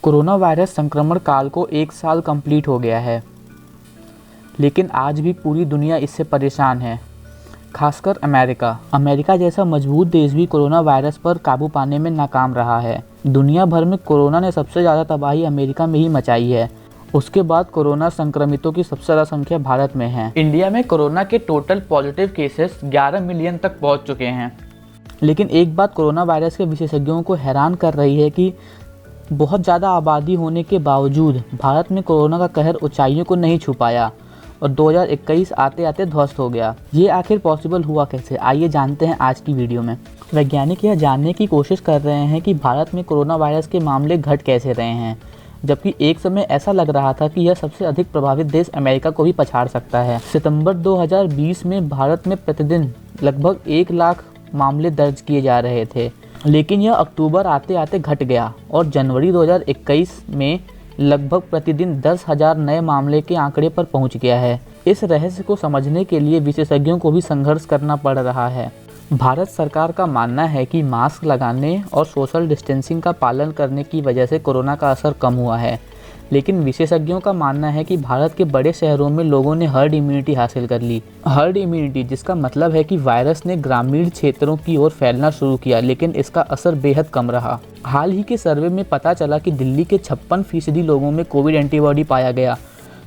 Corona virus संक्रमण काल को 1 साल कंप्लीट हो गया है, लेकिन आज भी पूरी दुनिया इससे परेशान है, खासकर अमेरिका जैसा मजबूत देश भी कोरोना वायरस पर काबू पाने में नाकाम रहा है। दुनिया भर में कोरोना ने सबसे ज़्यादा तबाही अमेरिका में ही मचाई है। उसके बाद कोरोना संक्रमितों की सबसे ज़्यादा संख्या भारत में है। इंडिया में कोरोना के टोटल पॉजिटिव केसेस 11 मिलियन तक पहुंच चुके हैं। लेकिन एक बात कोरोना वायरस के विशेषज्ञों को हैरान कर रही है कि बहुत ज़्यादा आबादी होने के बावजूद भारत में कोरोना का कहर ऊंचाइयों को नहीं छू पाया और 2021 आते आते ध्वस्त हो गया। ये आखिर पॉसिबल हुआ कैसे? आइए जानते हैं आज की वीडियो में। वैज्ञानिक यह जानने की कोशिश कर रहे हैं कि भारत में कोरोना वायरस के मामले घट कैसे रहे हैं, जबकि एक समय ऐसा लग रहा था कि यह सबसे अधिक प्रभावित देश अमेरिका को भी पछाड़ सकता है। सितंबर 2020 में भारत में प्रतिदिन लगभग 1 लाख मामले दर्ज किए जा रहे थे, लेकिन यह अक्टूबर आते आते घट गया और जनवरी 2021 में लगभग प्रतिदिन 10,000 नए मामले के आंकड़े पर पहुंच गया है। इस रहस्य को समझने के लिए विशेषज्ञों को भी संघर्ष करना पड़ रहा है। भारत सरकार का मानना है कि मास्क लगाने और सोशल डिस्टेंसिंग का पालन करने की वजह से कोरोना का असर कम हुआ है, लेकिन विशेषज्ञों का मानना है कि भारत के बड़े शहरों में लोगों ने हर्ड इम्यूनिटी हासिल कर ली। हर्ड इम्यूनिटी जिसका मतलब है कि वायरस ने ग्रामीण क्षेत्रों की ओर फैलना शुरू किया, लेकिन इसका असर बेहद कम रहा। हाल ही के सर्वे में पता चला कि दिल्ली के 56% लोगों में कोविड एंटीबॉडी पाया गया,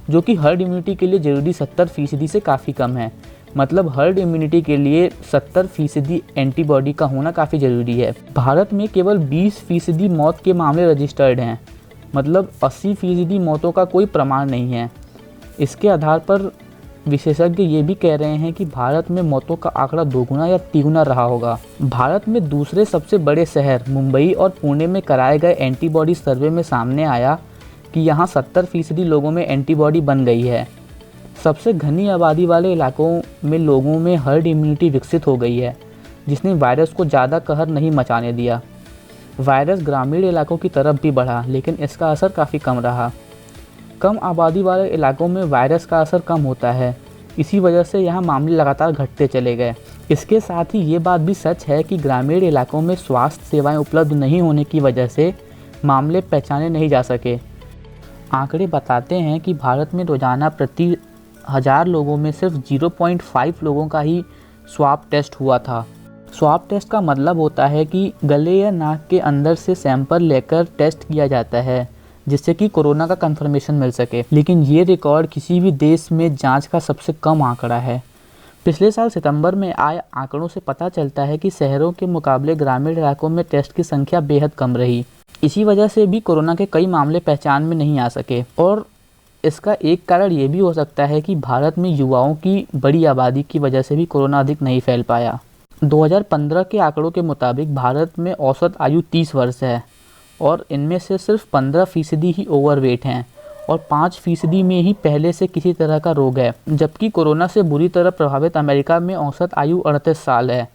जो कि हर्ड इम्यूनिटी के लिए जरूरी 70% से काफ़ी कम है। मतलब हर्ड इम्यूनिटी के लिए 70% एंटीबॉडी का होना काफ़ी ज़रूरी है। भारत में केवल 20% मौत के मामले रजिस्टर्ड हैं, मतलब 80% मौतों का कोई प्रमाण नहीं है। इसके आधार पर विशेषज्ञ ये भी कह रहे हैं कि भारत में मौतों का आंकड़ा 2 गुना या 3 गुना रहा होगा। भारत में दूसरे सबसे बड़े शहर मुंबई और पुणे में कराए गए एंटीबॉडी सर्वे में सामने आया कि यहाँ 70% लोगों में एंटीबॉडी बन गई है। सबसे घनी आबादी वाले इलाकों में लोगों में हर्ड इम्यूनिटी विकसित हो गई है, जिसने वायरस को ज़्यादा कहर नहीं मचाने दिया। वायरस ग्रामीण इलाकों की तरफ भी बढ़ा, लेकिन इसका असर काफ़ी कम रहा। कम आबादी वाले इलाकों में वायरस का असर कम होता है, इसी वजह से यहाँ मामले लगातार घटते चले गए। इसके साथ ही ये बात भी सच है कि ग्रामीण इलाकों में स्वास्थ्य सेवाएं उपलब्ध नहीं होने की वजह से मामले पहचाने नहीं जा सके। आंकड़े बताते हैं कि भारत में रोजाना प्रति 1000 लोगों में सिर्फ 0.5 लोगों का ही स्वाब टेस्ट हुआ था। स्वाब टेस्ट का मतलब होता है कि गले या नाक के अंदर से सैंपल लेकर टेस्ट किया जाता है, जिससे कि कोरोना का कंफर्मेशन मिल सके। लेकिन ये रिकॉर्ड किसी भी देश में जांच का सबसे कम आंकड़ा है। पिछले साल सितंबर में आए आंकड़ों से पता चलता है कि शहरों के मुकाबले ग्रामीण इलाकों में टेस्ट की संख्या बेहद कम रही। इसी वजह से भी कोरोना के कई मामले पहचान में नहीं आ सके। और इसका एक कारण ये भी हो सकता है कि भारत में युवाओं की बड़ी आबादी की वजह से भी कोरोना अधिक नहीं फैल पाया। 2015 के आंकड़ों के मुताबिक भारत में औसत आयु 30 वर्ष है और इनमें से सिर्फ 15% ही ओवरवेट हैं और 5% में ही पहले से किसी तरह का रोग है। जबकि कोरोना से बुरी तरह प्रभावित अमेरिका में औसत आयु 38 साल है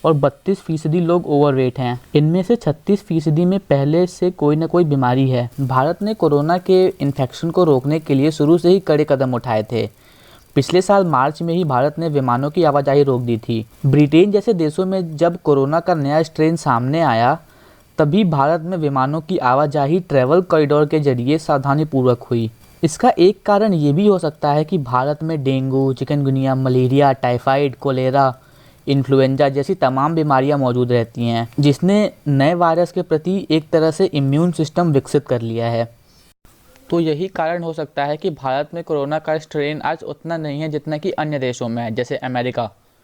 और 32% लोग ओवरवेट हैं। इनमें से 36% में पहले से कोई न कोई बीमारी है। भारत ने कोरोना के इन्फेक्शन को रोकने के लिए शुरू से ही कड़े कदम उठाए थे। पिछले साल मार्च में ही भारत ने विमानों की आवाजाही रोक दी थी। ब्रिटेन जैसे देशों में जब कोरोना का नया स्ट्रेन सामने आया, तभी भारत में विमानों की आवाजाही ट्रैवल कॉरिडोर के जरिए सावधानीपूर्वक हुई। इसका एक कारण ये भी हो सकता है कि भारत में dengue, chikungunya, malaria, typhoid, cholera, influenza जैसी तमाम बीमारियां मौजूद रहती हैं, जिसने नए वायरस के प्रति एक तरह से इम्यून सिस्टम विकसित कर लिया है। तो यही कारण हो सकता है कि भारत में कोरोना का स्ट्रेन आज उतना नहीं है जितना कि अन्य देशों में है, जैसे अमेरिका।